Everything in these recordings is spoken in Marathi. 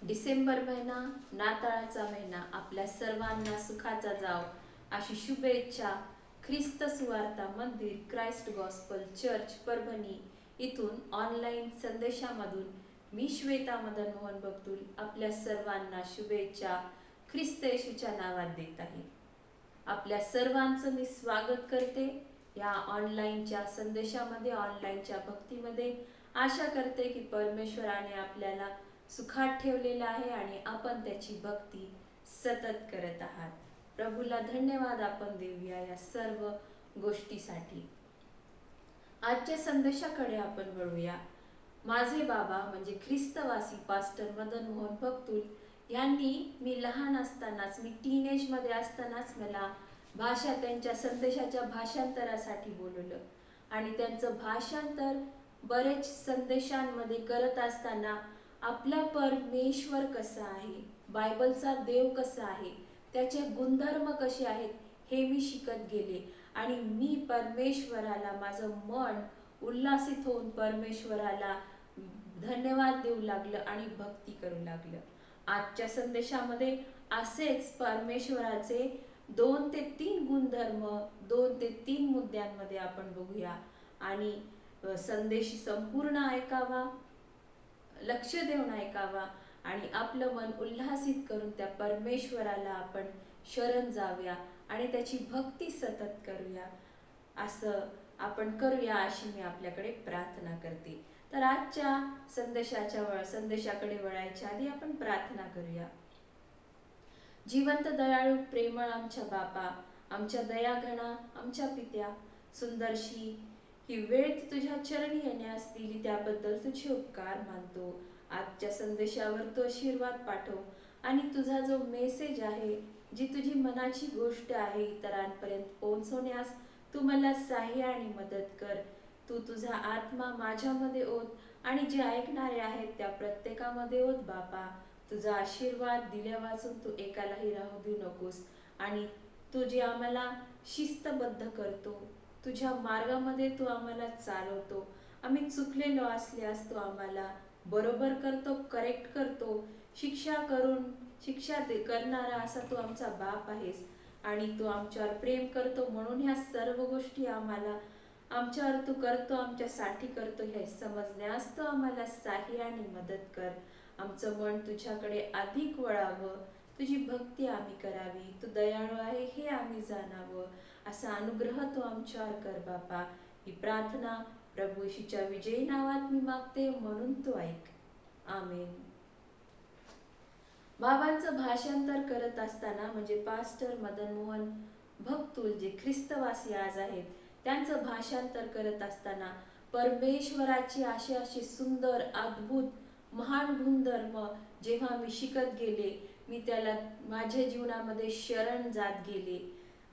डिसेंबर महिना, नाताळाचा महिना आपल्या सर्वांना सुखाचा जाव अशी शुभेच्छा ख्रिस्त सुवार्ता मंदिर क्राइस्ट गॉस्पल चर्च परभणी इथून ऑनलाईन संदेशामधून मी श्वेता मदन मोहन बगतुल आपल्या सर्वांना शुभेच्छा ख्रिस्त येशूच्या नावात देत आहे. आपल्या सर्वांचं मी स्वागत करते या ऑनलाईनच्या संदेशामध्ये, ऑनलाईनच्या भक्तीमध्ये. आशा करते की परमेश्वराने आपल्याला सुखात ठेवलेलं आहे आणि आपण त्याची भक्ती सतत करत आहात. प्रभूला धन्यवाद आपण देऊया या सर्व गोष्टीसाठी. आजच्या संदेशाकडे आपण वळूया. माझे बाबा म्हणजे ख्रिस्तवासी पास्टर मदन मोहन बगतुल यांनी मी लहान असतानाच, मी टीनेजमध्ये असतानाच मला त्यांच्या संदेशाच्या भाषांतरासाठी बोलवलं आणि त्यांचं भाषांतर बरेच संदेशांमध्ये करत असताना आपला परमेश्वर कसा आहे, बायबलचा देव कसा आहे, त्याचे गुणधर्म कसे आहेत हे मी शिकत गेले आणि मी परमेश्वराला माझं मन उल्हासित होऊन परमेश्वराला धन्यवाद देऊ लागलं आणि भक्ती करू लागलं. आजच्या संदेशामध्ये असेच परमेश्वराचे 2 ते 3 गुणधर्म, 2 ते 3 मुद्द्यांमध्ये आपण बघूया आणि संदेश संपूर्ण ऐकावा, लक्ष देऊन ऐकावा आणि आपलं मन उल्हासित करून त्या परमेश्वराला आपण शरण जाऊया आणि त्याची भक्ती सतत करूया. असं आपण करूया अशी मी आपल्याकडे प्रार्थना करते. तर आजच्या संदेशाकडे वळायच्या आधी आपण प्रार्थना करूया. जिवंत दयाळू प्रेमळ आमच्या बापा, आमच्या दयाघना, आमच्या पित्या, सुंदरशी ही वेळ तुझ्या चरणी येण्यास दिली त्याबद्दल तुझे उपकार मानतो. आजच्या संदेशावर तो आशीर्वाद पाठव आणि तुझा जो मेसेज आहे, जी तुझी मनाची गोष्ट आहे इतरांपर्यंत पोहोचवण्यास तू मला सहाय्य आणि मदत कर. तू तुझा आत्मा माझ्यामध्ये ओत आणि जे ऐकणारे आहेत त्या प्रत्येकामध्ये ओत बापा. तुझा आशीर्वाद दिल्या वाचून तू एकालाही राहू देऊ नकोस आणि तू जे आम्हाला शिस्तबद्ध करतो, तुझ्या मार्गामध्ये तू आम्हाला चालवतो. आम्ही चुकलेलो असल्यास तू आम्हाला बरोबर करतो, करेक्ट करतो. शिक्षा करणारा असा तू आमचा बाप आहेस आणि तू आमच्यावर प्रेम करतो म्हणून ह्या सर्व गोष्टी आमच्यावर तू करतो, आमच्यासाठी करतो हे समजण्यास तू आम्हाला सहाय्य आणि मदत कर. आमचं मन तुझ्याकडे अधिक वळावं, तुझी भक्ती आम्ही करावी, तू दयाळू आहे हे आम्ही जाणावं, असा अनुग्रह तू आमच्यावर कर बापा. ही प्रार्थना प्रभू येशूच्या विजयी नावात मी मागते म्हणून तू ऐक. आमेन. बाबांचं भाषांतर करत असताना म्हणजे पास्टर मदन मोहन बगतुल जे ख्रिस्तवासी आज आहेत, त्यांचं भाषांतर करत असताना परमेश्वराची अशी सुंदर, अद्भुत, महान गुणधर्म जेव्हा मी शिकत गेले, मी त्याला माझ्या जीवनामध्ये शरण जात गेले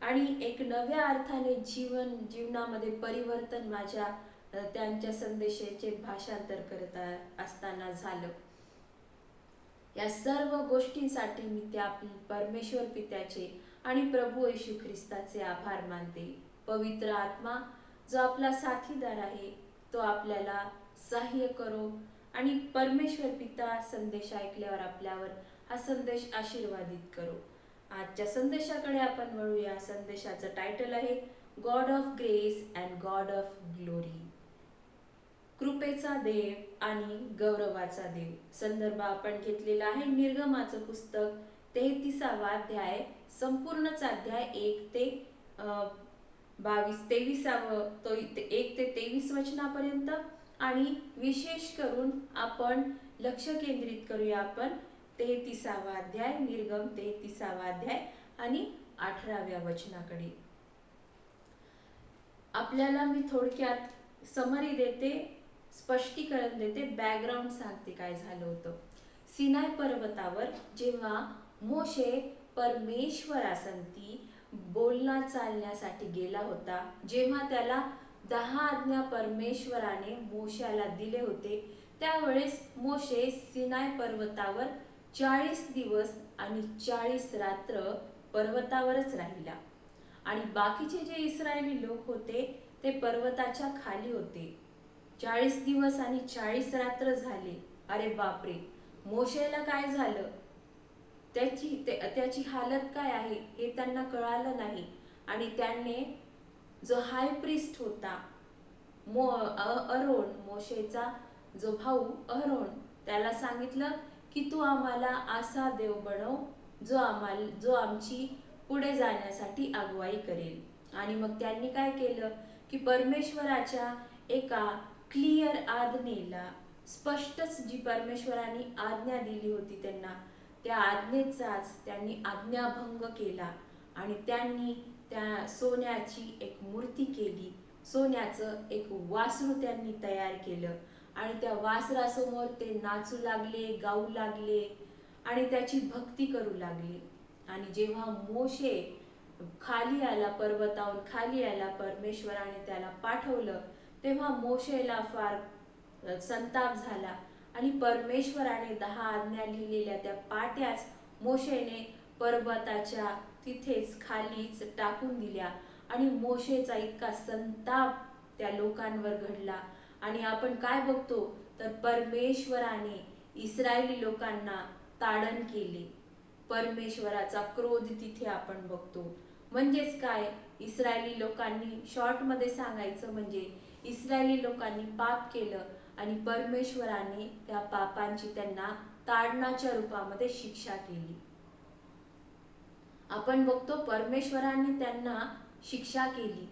आणि एक नव्या अर्थाने जीवनामध्ये परिवर्तन माझ्या त्यांच्या संदेशाचे भाषांतर करत असताना झालं. या सर्व गोष्टींसाठी मी त्या परमेश्वर पित्याचे आणि प्रभू येशू ख्रिस्ताचे आभार मानते. पवित्र आत्मा जो आपला साथीदार आहे, तो आपल्याला सहाय्य करो आणि परमेश्वर पिता संदेश ऐकल्यावर आपल्यावर हा संदेश आशीर्वादित करो. आजच्या संदेशाकडे आपण वळूया. संदेशाचं टायटल आहे God of grace and God of glory. कृपेचा देव आणि गौरवाचा देव. संदर्भ आपण घेतलेला आहे निर्गमाचं पुस्तक 33वा अध्याय, संपूर्णच अध्याय 1 ते 1 ते 23 वचनापर्यंत आणि विशेष करून आपण लक्ष केंद्रित करूया आपण 33वा अध्याय, निर्गम 33वा अध्याय आणि 18व्या वचनाकडे. आपल्याला मी थोडक्यात समरी देते, स्पष्टीकरण देते, बॅकग्राऊंड सांगते काय झालं होतं. सिनाय पर्वतावर जेव्हा मोशे परमेश्वरासंती बोलणं चालण्यासाठी गेला होता, जेव्हा त्याला 10 आज्ञा परमेश्वराने मोशेला दिले होते, त्यावेळेस मोशे सिनाय पर्वतावर 40 दिवस आणि 40 रात्र पर्वतावरच राहिला आणि बाकीचे जे इस्रायली लोक होते ते पर्वताच्या खाली होते. 40 दिवस आणि 40 रात्र झाले. अरे बापरे, मोशेला काय झालं, त्याची हालत काय आहे हे त्यांना कळालं नाही. आणि त्याने जो हाय प्रिस्ट होता अरोन, मोशेचा जो भाऊ अरोन, त्याला सांगितलं की तू आम्हाला असा देव बनव जो आमची पुढे जाण्यासाठी अगुवाई करेल. आणि मग त्यांनी काय केलं की परमेश्वराच्या एका क्लिअर आज्ञेला, स्पष्टच जी परमेश्वराने आज्ञा दिली होती त्यांना, त्या आज्ञेचाच त्यांनी आज्ञाभंग केला. आणि त्यांनी त्या सोन्याची एक मूर्ती केली, सोन्याचं एक वासरू त्यांनी तयार केलं. आणि त्या वासरासमोर ते नाचू लागले, गाऊ लागले आणि त्याची भक्ती करू लागले. आणि जेव्हा मोशे खाली आला, पर्वतावरून खाली आला, परमेश्वराने त्याला पाठवलं, तेव्हा मोशेला फार संताप झाला. आणि परमेश्वराने 10 आज्ञा लिहिलेल्या त्या पाट्याच मोशेने पर्वताच्या तिथेच खालीच टाकून दिल्या. आणि मोशेचा इतका संताप त्या लोकांवर घडला. आणि आपण काय बघतो तर परमेश्वराने इस्रायली लोकांना ताडण केले. परमेश्वराचा क्रोध तिथे आपण बघतो. म्हणजेच काय, इस्रायली लोकांनी, शॉर्टमध्ये सांगायचं म्हणजे इस्रायली लोकांनी पाप केलं आणि परमेश्वराने त्या पापांची त्यांना ताडणाच्या रूपामध्ये शिक्षा केली. आपण बघतो परमेश्वराने त्यांना शिक्षा केली.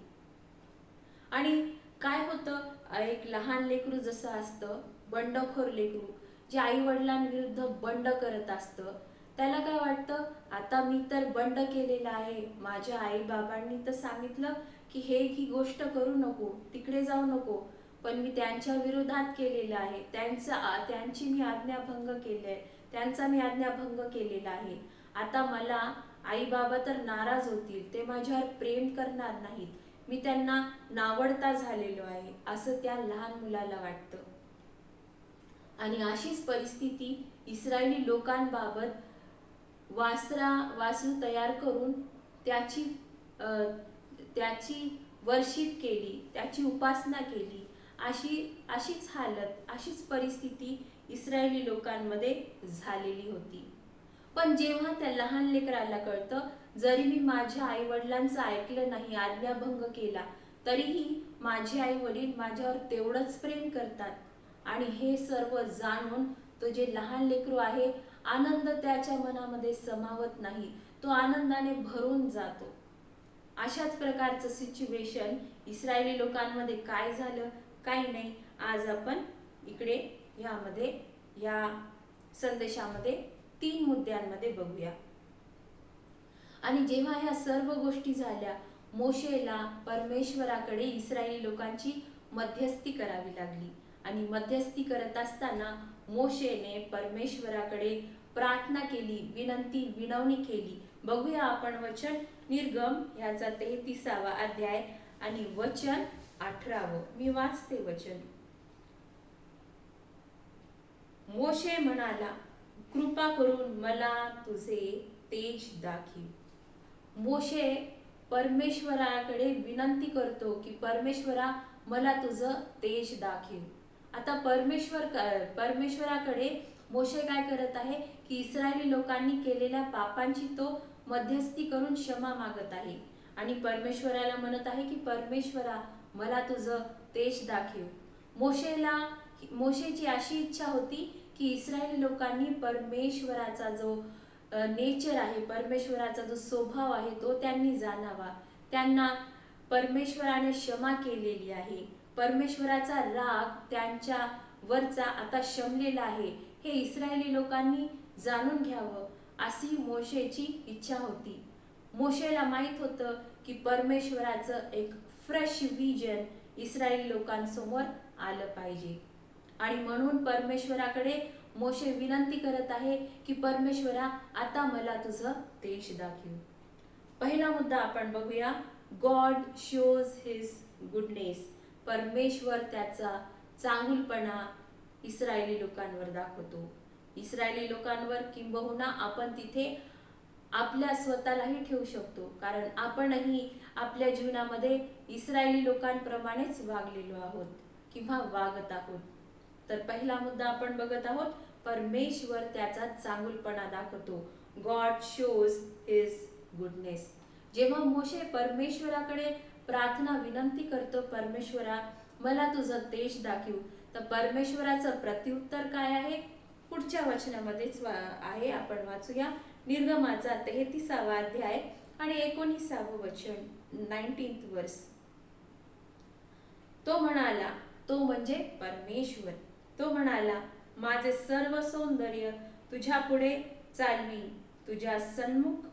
आणि काय होतं, एक लहान लेकरू जसं असतं, बंडखोर लेकरू जे आई वडिलांविरुद्ध बंड करत असतं, त्याला काय वाटतं, आता मी तर बंड केलेला आहे, माझ्या आई बाबांनी तर सांगितलं की ही गोष्ट करू नको, तिकडे जाऊ नको, पण मी त्यांच्या विरोधात केलेलं आहे, त्यांची मी आज्ञाभंग केले, त्यांचा मी आज्ञाभंग केलेला आहे. आता मला आई बाबा तर नाराज होतील, ते माझ्यावर प्रेम करणार नाहीत, मी त्यांना नावडता झालेलो आहे, असं त्या लहान मुलाला वाटतं. आणि अशीच परिस्थिती इस्रायली लोकांबाबत वासरू तयार करून त्याची वर्शिप केली, त्याची उपासना केली. अशीच हालत, अशीच परिस्थिती इस्रायली लोकांमध्ये झालेली होती. पण जेव्हा त्या लहान लेकराला कळतं, जरी मी माझ्या आई वडिलांचं ऐकलं नाही, आज्ञाभंग केला, तरीही माझे आई वडील माझ्यावर तेवढंच प्रेम करतात. आणि हे सर्व जाणून तो जे लहान लेकरू आहे, आनंद त्याच्या मनामध्ये समावत नाही, तो आनंदाने भरून जातो. अशाच प्रकारचं सिच्युएशन इस्रायली लोकांमध्ये काय झालं, काही नाही, आज आपण इकडे या संदेशामध्ये 3 मुद्द्यांमध्ये बघूया. आणि जेव्हा ह्या सर्व गोष्टी झाल्या, मोशेला परमेश्वराकडे इस्रायली लोकांची मध्यस्थी करावी लागली. आणि मध्यस्थी करत असताना मोशेने परमेश्वराकडे प्रार्थना केली, विनवणी केली. बघूया आपण वचन, निर्गम याचा 33वा अध्याय आणि वचन 18. मी वाचते वचन. मोशे म्हणाला, कृपा करून मला तुझे तेज दाखव. मोशे परमेश्वराकडे विनंती करतो की परमेश्वरा, मला तुझं तेज दाखव. आता परमेश्वराकडे मोशे काय करत आहे की इस्रायली लोकांनी केलेल्या पापांची तो मध्यस्थी करून क्षमा मागत आहे. आणि परमेश्वराला म्हणत आहे की परमेश्वरा, मला तुझं तेज दाखव. मोशेची अशी इच्छा होती की इस्रायली लोकांनी परमेश्वराचा जो नेचर आहे, परमेश्वराचा जो स्वभाव आहे, तो त्यांनी जाणावा. त्यांना परमेश्वराने क्षमा केलेली आहे, परमेश्वराचा राग त्यांच्या वरचा आता शमलेला आहे, हे इस्रायली लोकांनी जाणून घ्यावं, अशी मोशेची इच्छा होती. मोशेला माहित होतं की परमेश्वराचं एक फ्रेश विजन इस्रायली लोकांसमोर आलं पाहिजे. आणि म्हणून परमेश्वराकडे मोशे विनंती करत आहे की परमेश्वरा, आता मला तुझं तेज दाखव. पहिला मुद्दा आपण बघूया, गॉड शोज हिज गुडनेस. परमेश्वर त्याचा चांगुलपणा इस्रायली लोकांवर दाखवतो. इस्रायली लोकांवर, किंबहुना आपण तिथे आपल्या स्वतःलाही ठेवू शकतो, कारण आपणही आपल्या जीवनामध्ये इस्रायली लोकांप्रमाणेच वागलेलो आहोत किंवा वागत आहोत. तर पहिला मुद्दा आपण बघत आहोत, परमेश्वर त्याचा चांगुलपणा दाखवतो. God shows his goodness. जेव्हा मोशे परमेश्वराकडे प्रार्थना विनंती करतो, परमेश्वरा मला तुझा देश दाखव, तर परमेश्वराचं प्रत्युत्तर काय आहे? पुढच्या वचनामध्येच आहे. आपण वाचूया. निर्गमाचा 33वा अध्याय आणि 19वे वचन, 19th वर्स. तो म्हणाला, तो म्हणजे परमेश्वर, तो म्हणाला, माझे सर्व सौंदर्य तुझ्या पुढे चालवीन, तुझ्या सन्मुख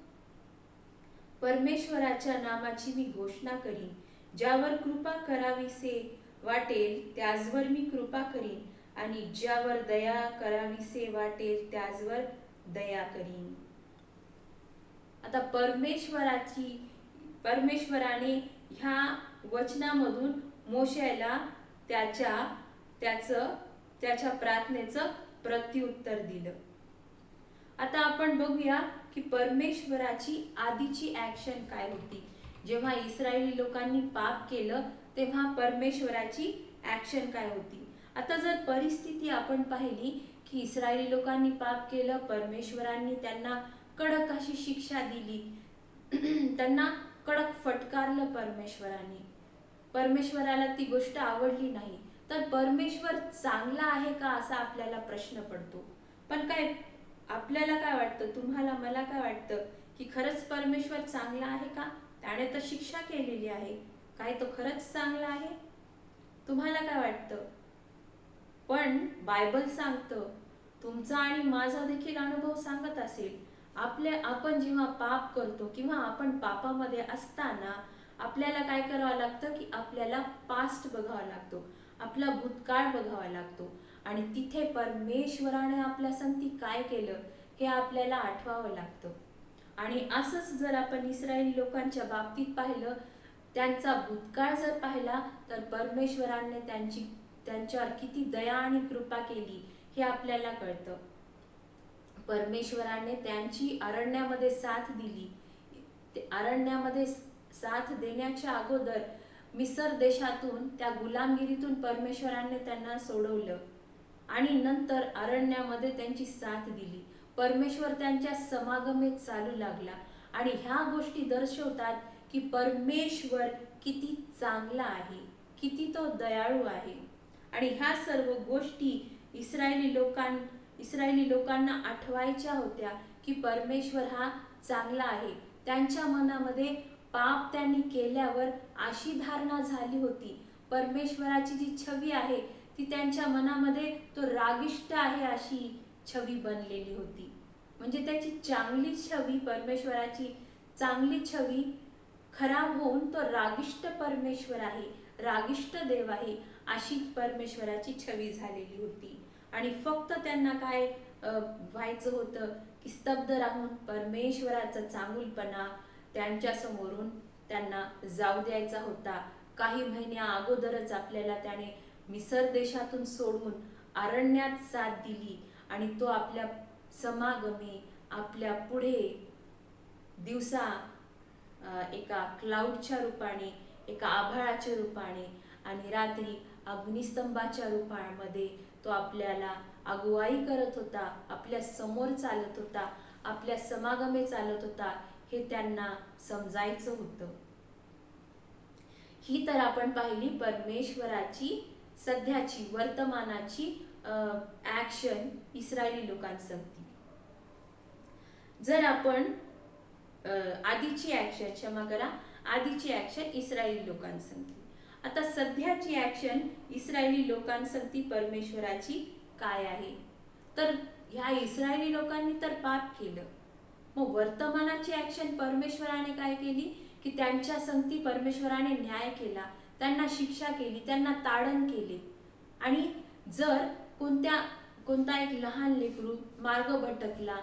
परमेश्वराच्या नामाची मी घोषणा करीन. ज्यावर कृपा करावीसे वाटेल त्याचवर मी कृपा करीन, आणि ज्यावर दया करावीसे वाटेल त्याचवर दया करीन. आता परमेश्वराने ह्या वचनामधून मोशेला त्याच्या प्रार्थनेचं प्रत्युत्तर दिलं. आता आपण बघूया की परमेश्वराची आधीची ऍक्शन काय होती. जेव्हा इस्रायली लोकांनी पाप केलं तेव्हा परमेश्वराची ऍक्शन काय होती. आता जर परिस्थिती आपण पाहिली की इस्रायली लोकांनी पाप केलं, परमेश्वरांनी त्यांना कडक अशी शिक्षा दिली, त्यांना कडक फटकारलं परमेश्वराला ती गोष्ट आवडली नाही, तर परमेश्वर चांगला आहे का असा आपल्याला प्रश्न पडतो. पण काय आपल्याला काय वाटतं, तुम्हाला मला काय वाटतं की खरंच परमेश्वर चांगला आहे का? त्याने तर शिक्षा केलेली आहे, काय तो खरंच चांगला आहे? तुम्हाला काय वाटतं? पण बायबल सांगतं, तुमचा आणि माझा देखील अनुभव सांगत असेल, आपण जेव्हा पाप करतो किंवा आपण पापामध्ये असताना आपल्याला काय करावं लागतं की आपल्याला पास्ट बघावा लागतो, आपला भूतकाळ बघावा लागतो, आणि तिथे परमेश्वराने आपल्या संगती काय केलं हे आपल्याला आठवावं लागतं. आणि असंच जर आपण इस्रायली लोकांच्या बाबतीत पाहिलं, त्यांचा भूतकाळ जर पाहिला, तर परमेश्वराने त्यांच्यावर किती दया आणि कृपा केली हे आपल्याला कळतं. परमेश्वराने त्यांची अरण्यामध्ये साथ दिली. अरण्यामध्ये साथ देण्याच्या अगोदर मिस्र देशातून, त्या गुलामगिरीतून परमेश्वराने त्यांना सोडवलं, आणि नंतर अरण्यामध्ये त्यांची साथ दिली. परमेश्वर त्यांच्या समागमेत चालू लागला, आणि ह्या गोष्टी दर्शवतात की परमेश्वर किती चांगला आहे, किती तो दयाळू आहे. आणि ह्या सर्व गोष्टी इस्रायली लोकांना आठवायच्या होत्या की परमेश्वर हा चांगला आहे. त्यांच्या मनामध्ये पाप त्यांनी केल्यावर अशी धारणा झाली होती, परमेश्वराची जी छवी आहे ती त्यांच्या मनामध्ये तो रागिष्ट आहे अशी छवी बनलेली होती. म्हणजे त्याची चांगली छवी, परमेश्वराची चांगली छवी खराब होऊन तो रागिष्ट परमेश्वर आहे, रागिष्ट देव आहे अशी परमेश्वराची छवी झालेली होती. आणि फक्त त्यांना काय व्हायचं होतं की स्तब्ध राहून परमेश्वराचा चांगुलपणा त्यांच्या समोरून त्यांना जाऊ द्यायचा होता. काही महिन्या अगोदरच आपल्याला त्याने मिस्र देशातून सोडून अरण्यात साथ दिली, आणि तो आपल्या समागमे आपल्या पुढे दिवसा एका क्लाउडच्या रूपाने, एका आभाळाच्या रूपाने, आणि रात्री अग्निस्तंभाच्या रूपामध्ये तो आपल्याला अगुवाई करत होता, आपल्या समोर चालत होता, आपल्या समागमे चालत होता, हे त्यांना समजायचं होतं. ही तर आपण पाहिली परमेश्वराची सध्याची, वर्तमानाची ऍक्शन इस्रायली लोकांसंगती. जर आपण आधीची ऍक्शन, क्षमा करा, आधीची ऍक्शन इस्रायली लोकांसंगती. आता सध्याची ऍक्शन इस्रायली लोकांसंगती परमेश्वराची काय आहे? तर ह्या इस्रायली लोकांनी तर पाप केलं, मग वर्तमानाची ऍक्शन परमेश्वराने काय केली की त्यांच्या संगती परमेश्वराने न्याय केला, त्यांना शिक्षा केली, त्यांना ताडण केले. आणि जर कोणता एक लहान लेकरू मार्ग भटकला,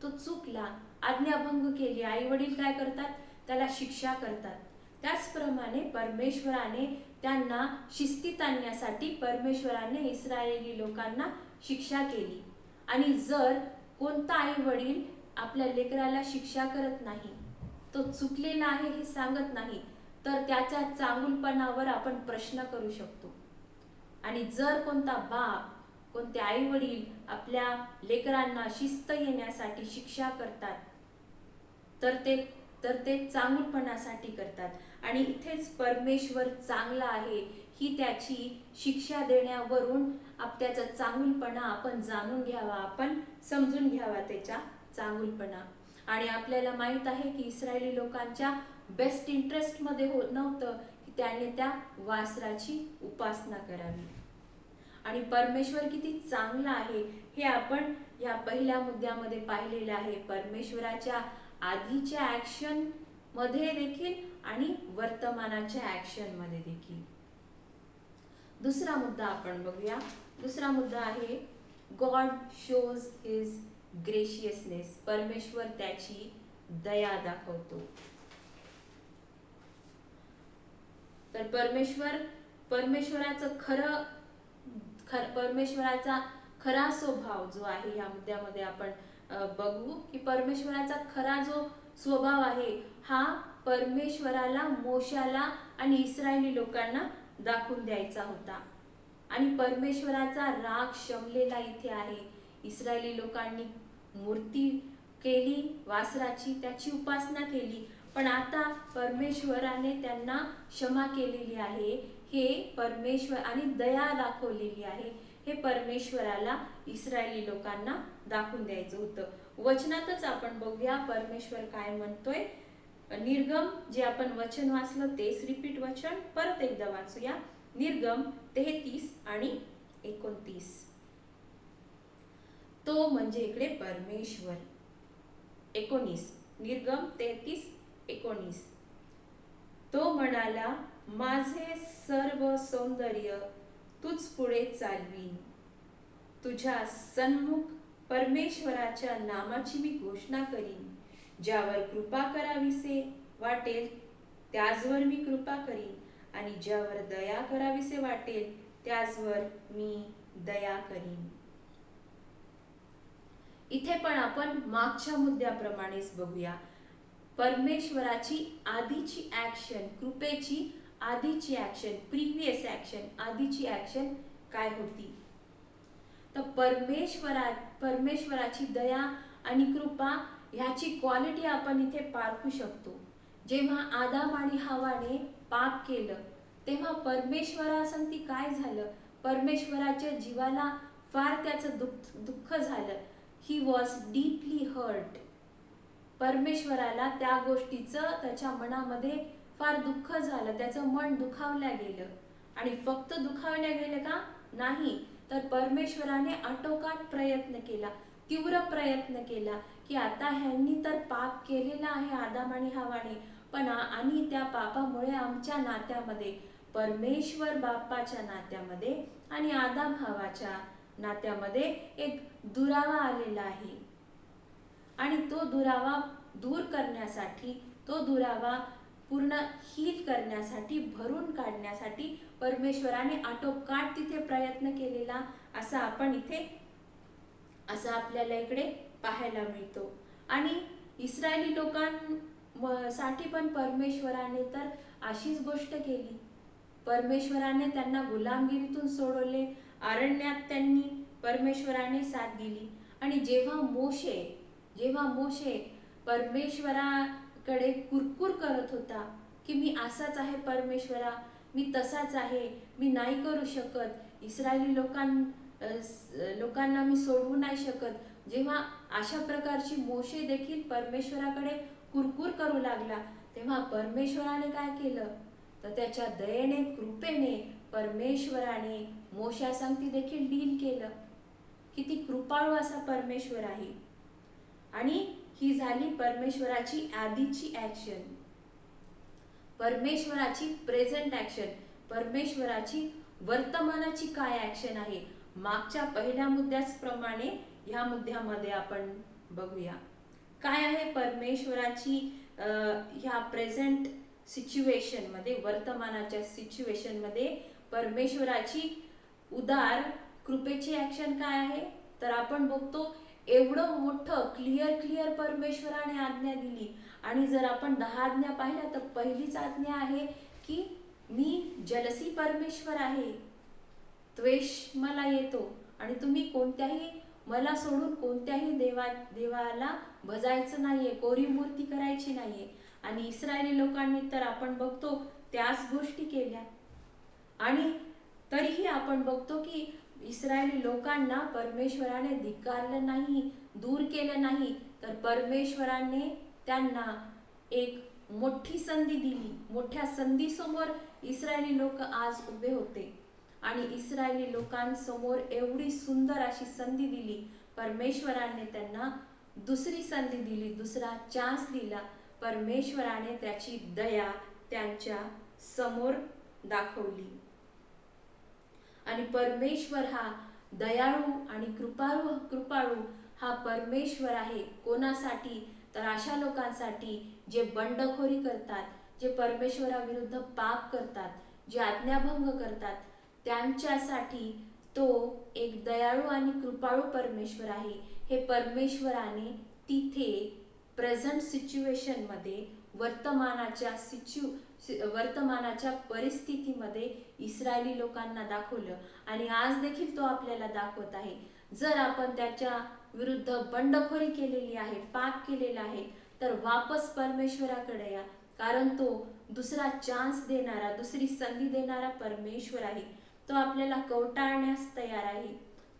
तो चुकला, आज्ञाभंग केली, आई वडील काय करतात? त्याला शिक्षा करतात. त्याचप्रमाणे परमेश्वराने त्यांना शिस्तीत आणण्यासाठी परमेश्वराने इस्रायली लोकांना शिक्षा केली. आणि जर कोणता आई वडील आपल्या लेकराला शिक्षा करत नाही, तो चुकलेला आहे हे सांगत नाही, तर त्याच्या चांगुलपणावर आपण प्रश्न करू शकतो. आणि जर कोणता बाप कोणते आई वडील आपल्या लेकरांना शिस्त येण्यासाठी शिक्षा करतात, तर ते चांगुलपणासाठी करतात. आणि इथेच परमेश्वर चांगला आहे ही त्याची शिक्षा देण्यावरून त्याचा चांगुलपणा आपण जाणून घ्यावा, आपण समजून घ्यावा त्याचा चांगुलपणा. आणि आपल्याला माहित आहे की इस्रायली लोकांच्या बेस्ट इंटरेस्ट मध्ये होत नव्हतं की त्याने त्या वासराची उपासना करावी. आणि परमेश्वर किती चांगला आहे हे आपण या पहिल्या मुद्द्यामध्ये पाहिलेलं आहे. परमेश्वराच्या आधीच्या ऍक्शन मध्ये देखील आणि वर्तमानाच्या ऍक्शन मध्ये देखील. दुसरा मुद्दा आपण बघूया. दुसरा मुद्दा आहे गॉड शोज हिज ग्रेशियसनेस. परमेश्वर त्याची दया दाखवतो. तर परमेश्वराचा खरा स्वभाव जो आहे या मुद्द्यामध्ये आपण बघू की परमेश्वराचा खरा जो स्वभाव आहे हा परमेश्वराला, मोशाला आणि इस्रायली लोकांना दाखवून द्यायचा होता. आणि परमेश्वराचा राग शमलेला इथे आहे. इस्रायली लोकांनी मूर्ती केली वासराची, त्याची उपासना केली, पण आता परमेश्वराने त्यांना क्षमा केलेली आहे. हे परमेश्वर आणि दया दाखवलेली आहे हे परमेश्वराला इस्रायली लोकांना दाखवून द्यायचं होतं. वचनातच आपण बघूया परमेश्वर काय म्हणतोय. निर्गम जे आपण वचन वाचलं तेच रिपीट वचन परत एकदा वाचूया. निर्गम 33 आणि 29. तो म्हणजे इकडे परमेश्वर. 19 निर्गम 33:19. तो म्हणाला, माझे सर्व सौंदर्य तुझ पुढे चालवीन. तुझ्या सन्मुख परमेश्वराच्या नामाची मी घोषणा करीन. ज्यावर कृपा करावीसे वाटेल त्याचवर मी कृपा करीन आणि ज्यावर दया करावीसे वाटेल त्याचवर मी दया करीन. इथे पण आपण मागच्या मुद्द्याप्रमाणेच बघूया. परमेश्वराची आधीची ऍक्शन, कृपेची आधीची ऍक्शन, प्रिव्हियस ऍक्शन, आधीची ऍक्शन काय होती. तर परमेश्वराची दया आणि कृपा ह्याची क्वालिटी आपण इथे पारखू शकतो. जेव्हा आदाम आणि हवाने पाप केलं तेव्हा परमेश्वरासंगती काय झालं. परमेश्वराच्या जीवाला फार त्याचं दुःख झालं. He was deeply hurt. परमेश्वराला त्या गोष्टीचं त्याच्या मनामध्ये फार दुःख झालं. त्याचं मन दुखावलं गेलं. आणि फक्त दुखावलं गेलं का नाही, तर परमेश्वराने आटोकाट प्रयत्न केला, तीव्र प्रयत्न केला की आता ह्यांनी तर पाप केलेला आहे आदाम आणि हवाने, पण आणि त्या पापामुळे आमच्या नात्यामध्ये, परमेश्वर बाप्पाच्या नात्यामध्ये आणि आदाम हवाच्या नात्यामध्ये एक दुरावा आलेला आहे. आणि तो दुरावा दूर करण्यासाठी, तो दुरावा पूर्ण हील करण्यासाठी, भरून काढण्यासाठी परमेश्वराने आटोकाट तिथे प्रयत्न केलेला असा आपण इथे आपल्याला इकडे पाहायला मिळतो. आणि इस्रायली लोकांसाठी पण परमेश्वराने तर अशीच गोष्ट केली. परमेश्वराने त्यांना गुलामगिरीतून सोडवले. अरण्यात त्यांनी परमेश्वराने साथ दिली. आणि जेव्हा मोशे परमेश्वराकडे कुरकुर करत होता की मी असाच आहे परमेश्वरा, मी तसाच आहे, मी नाही करू शकत, इस्रायली लोकांना मी सोडवू नाही शकत, जेव्हा अशा प्रकारची मोशे देखील परमेश्वराकडे कुरकुर करू लागला तेव्हा परमेश्वराने काय केलं, तर त्याच्या दयेने, कृपेने परमेश्वराने मोशासंगती देखील डील केलं. किती कृपाळू असा परमेश्वर आहे. आणि ही झाली परमेश्वराची आधीची ऍक्शन. परमेश्वराची प्रेझेंट ऍक्शन, परमेश्वराची वर्तमानाची काय ऍक्शन आहे, मागच्या पहिल्या मुद्द्याप्रमाणे ह्या मुद्द्यामध्ये आपण बघूया. काय आहे परमेश्वराची ह्या प्रेझेंट सिच्युएशन मध्ये, वर्तमानाच्या सिच्युएशन मध्ये परमेश्वराची उदार कृपेची ऍक्शन काय आहे. तर आपण बघतो एवढं मोठं क्लिअर परमेश्वराने आज्ञा दिली. आणि जर आपण 10 आज्ञा पाहिल्या तर पहिलीच आज्ञा आहे की मी जलसी परमेश्वर आहे, त्वेष मला येतो. आणि तुम्ही कोणत्याही मला सोडून कोणत्याही देवाला भजायचं नाहीये, कोरी मूर्ती करायची नाहीये. आणि इस्रायली लोकांनी तर आपण बघतो त्याच गोष्टी केल्या. आणि तरीही आपण बघतो की इस्रायली लोकांना परमेश्वराने धिक्कारलं नाही, दूर केलं नाही, तर परमेश्वराने त्यांना एक मोठी संधी दिली. मोठ्या संधीसमोर इस्रायली लोक आज उभे होते आणि इस्रायली लोकांसमोर एवढी सुंदर अशी संधी दिली. परमेश्वराने त्यांना दुसरी संधी दिली, दुसरा चान्स दिला. परमेश्वराने त्याची दया त्यांच्या समोर दाखवली. आणि परमेश्वर हा दयाळू आणि कृपाळू हा परमेश्वर आहे. कोणासाठी? तर अशा लोकांसाठी जे बंडखोरी करतात, जे परमेश्वराविरुद्ध पाप करतात, जे आज्ञाभंग करतात, त्यांच्यासाठी तो एक दयाळू आणि कृपाळू परमेश्वर आहे. हे परमेश्वराने तिथे प्रेझेंट सिच्युएशनमध्ये वर्तमानाच्या परिस्थितीमध्ये इस्रायली लोकांना दाखवलं आणि आज देखील तो आपल्याला दाखवत आहे. जर आपण त्याच्या विरुद्ध बंडखोरी केलेली आहे, पाप केलेला आहे, तर वापस परमेश्वराकडे या, कारण तो दुसरा चान्स देणारा, दुसरी संधी देणारा परमेश्वर आहे. तो आपल्याला कवटाळण्यास तयार आहे.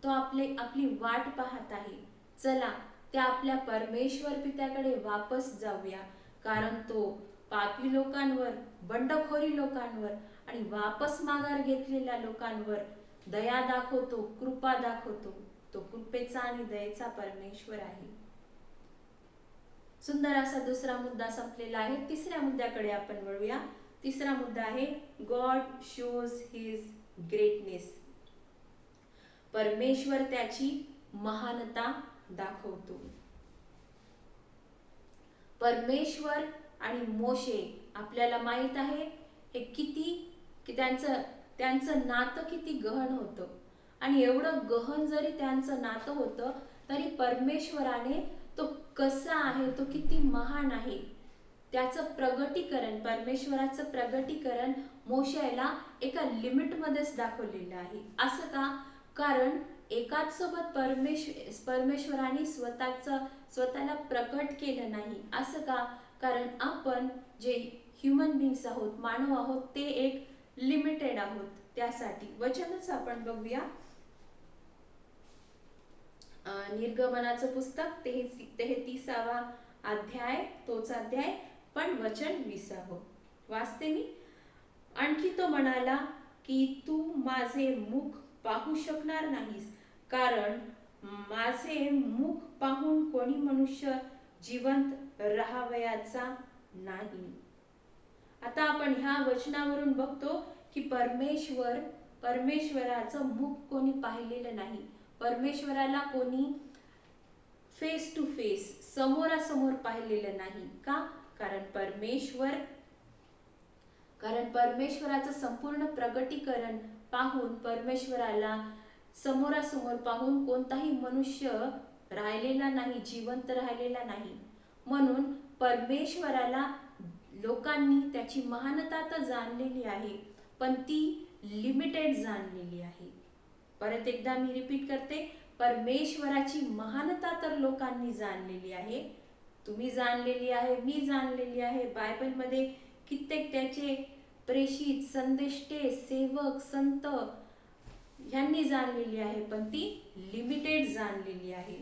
तो आपली वाट पाहत आहे. चला त्या आपल्या परमेश्वर पित्याकडे वापस जाऊया, कारण तो पापी लोकांवर, बंडखोरी लोकांवर आणि वापस माघार घेतलेल्या लोकांवर दया दाखवतो, कृपा दाखवतो. तो कृपेचा आणि दयेचा परमेश्वर आहे. सुंदर असा दुसरा मुद्दा संपलेला आहे. तिसऱ्या मुद्द्याकडे आपण वळूया. तिसरा मुद्दा आहे गॉड शोज हिज ग्रेटनेस. परमेश्वर त्याची महानता दाखवतो. परमेश्वर आणि मोशे आपल्याला माहित आहे हे की त्यांचं नातं किती गहन होतं. आणि एवढं गहन जरी त्यांचं नातं होतं तरी परमेश्वराने तो कसा आहे, तो किती महान आहे, त्याचं प्रगटीकरण, परमेश्वराचं प्रगटीकरण मोशेला एका लिमिटमध्येच दाखवलेलं आहे. असं का? कारण एकाच सोबत परमेश्वराने स्वतःला प्रकट केलं नाही. असं का? कारण आपण जे ह्युमन बीइंग्स आहोत, मानव आहोत, ते एक लिमिटेड आहोत. त्यासाठी वचनच आपण बघूया. निर्गमनाचं पुस्तक 33वा अध्याय, तोच अध्याय पण वचन 20. वाचते मी. आणखी तो म्हणाला की तू माझे मुख पाहू शकणार नाहीस, कारण माझे मुख पाहून कोणी मनुष्य जिवंत राहावयाचा नाही. आता आपण ह्या वचनावरून बघतो की परमेश्वराचं मुख कोणी पाहिलेलं नाही. परमेश्वराला कोणी फेस टू फेस, समोरासमोर पाहिलेलं नाही. का? कारण परमेश्वराचं संपूर्ण प्रगटीकरण पाहून, परमेश्वराला समोरासमोर पाहून कोणताही मनुष्य राहिलेला नाही, जिवंत राहिलेला नाही. म्हणून परमेश्वराला लोकांनी त्याची महानता तर जाणलेली आहे, पण ती लिमिटेड जाणलेली आहे. परत एकदा मी रिपीट करते, परमेश्वराची महानता तर लोकांनी जाणलेली आहे. तुम्ही जाणलेली आहे, मी जाणलेली आहे. बायबलमध्ये कित्येक त्याचे प्रेषित, संदेष्टे, सेवक, संत यांनी जाणलेली आहे, पण ती लिमिटेड जाणलेली आहे.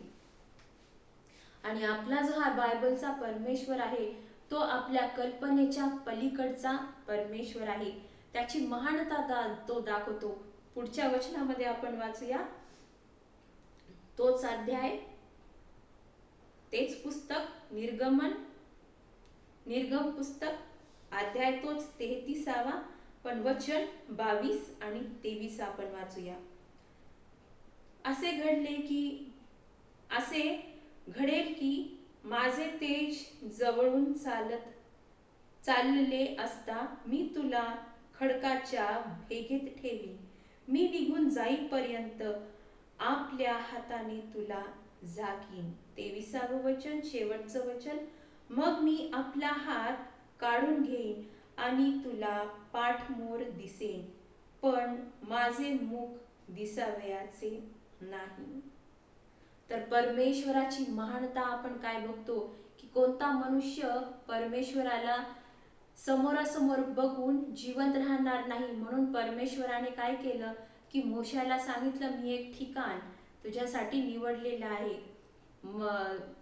आणि आपला जो हा बायबलचा परमेश्वर आहे तो आपल्या कल्पनेच्या पलीकडचा परमेश्वर आहे. त्याची महानता तो दाखवतो. पुढच्या वचनामध्ये आपण वाचूया. तोच अध्याय, तेच पुस्तक, निर्गम पुस्तक, अध्याय तोच 33वा, पण वचन 22 आणि 23 आपण वाचूया. असे घडेल की माझे तेज जवळून चालले असता मी तुला खडकाच्या भेगेत ठेवी. मी निघून जाईपर्यंत आपल्या हाताने तुला झाकीन. 23वे वचन, शेवटचं वचन. मग मी आपला हात काढून घेईन आणि तुला पाठमोर दिसेन, पण माझे मुख दिसावयाचे नाही. तर परमेश्वराची महानता आपण काय बघतो की कोणता मनुष्य परमेश्वराला समोरासमोर बघून जिवंत राहणार नाही, म्हणून परमेश्वराने काय केलं की मोशाला सांगितलं, मी एक ठिकाण तुझ्यासाठी निवडलेलं आहे,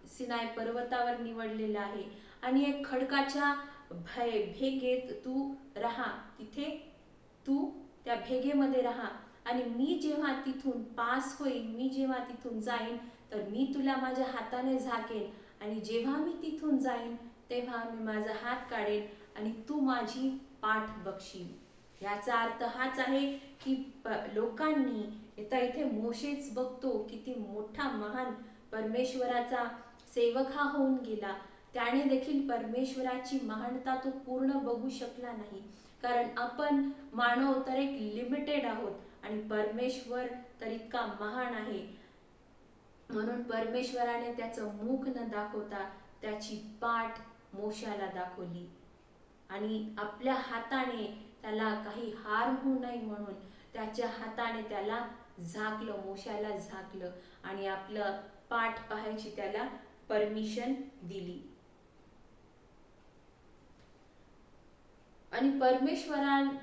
सिनाय पर्वतावर निवडलेलं आहे आणि एक खडकाच्या भेगेत तू राहा, तिथे तू त्या भेगेमध्ये राहा आणि मी जेव्हा तिथून पास होईन, मी जेव्हा तिथून जाईन तर मी तुला माझ्या हाताने झाकेन आणि जेव्हा मी तिथून जाईन तेव्हा मी माझा हात काढेन आणि तू माझी पाठ बघशील। याचा अर्थ हाच आहे की लोकांनी इथे मोशेच बघतो किती मोठा महान परमेश्वराचा सेवक हा होऊन गेला, त्याने देखील परमेश्वराची महानता तो पूर्ण बघू शकला नाही, कारण आपण मानव तर एक लिमिटेड आहोत आणि परमेश्वर तर इतका महान आहे। म्हणून परमेश्वराने त्याचं मुख न दाखवता त्याची पाठ मोशाला दाखवली आणि आपल्या हाताने त्याला काही हार होऊ नये म्हणून त्याच्या हाताने त्याला झाकलं, मोशाला झाकलं आणि आपलं पाठ पाहायची त्याला परमिशन दिली। आणि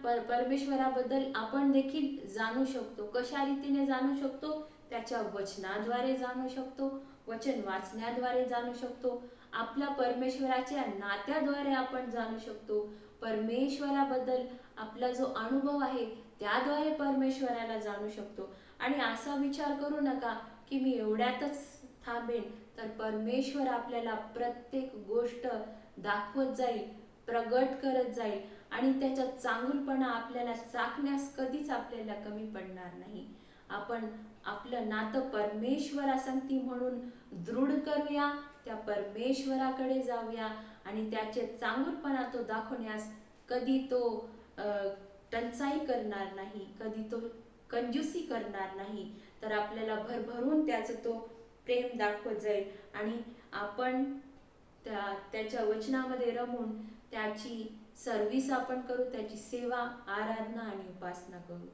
परमेश्वराबद्दल आपण देखील जाणू शकतो। कशा रीतीने जाणू शकतो? त्याच्या वचनाद्वारे जाणू शकतो, वचन वाचण्याद्वारे जाणू शकतो, आपल्या परमेश्वराच्या नात्याद्वारे आपण जाणू शकतो, परमेश्वराबद्दल आपला जो अनुभव आहे त्याद्वारे परमेश्वराला जाणू शकतो। आणि असा विचार करू नका की मी एवढ्यातच थांबेन, तर परमेश्वर आपल्याला प्रत्येक गोष्ट दाखवत जाईल, प्रगट करत जाईल आणि त्याचा चांगुलपणा आपल्याला चाखण्यास कधीच आपल्याला कमी पडणार नाही। आपण आपलं नातं परमेश्वरासंगती म्हणून दृढ करूया, त्या परमेश्वराकडे जाऊया आणि त्याचे चांगुलपणा तो दाखवण्यास कधी तो टंचाई करणार नाही, कधी तो कंजूसी करणार नाही, तर आपल्याला भरभरून त्याचं तो प्रेम दाखवत जाईल आणि आपण त्याच्या वचनामध्ये रमून त्याची सर्विस आपण करू, त्याची सेवा, आराधना आणि उपासना करू।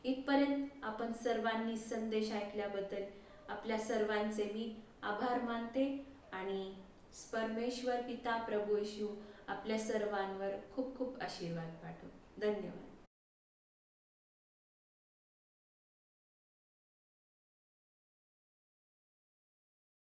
इथपर्यंत आपण सर्वांनी संदेश ऐकल्याबद्दल आपल्या सर्वांचे मी आभार मानते आणि परमेश्वर पिता प्रभू येशू आपल्या सर्वांवर खूप खूप आशीर्वाद पाठवो। धन्यवाद।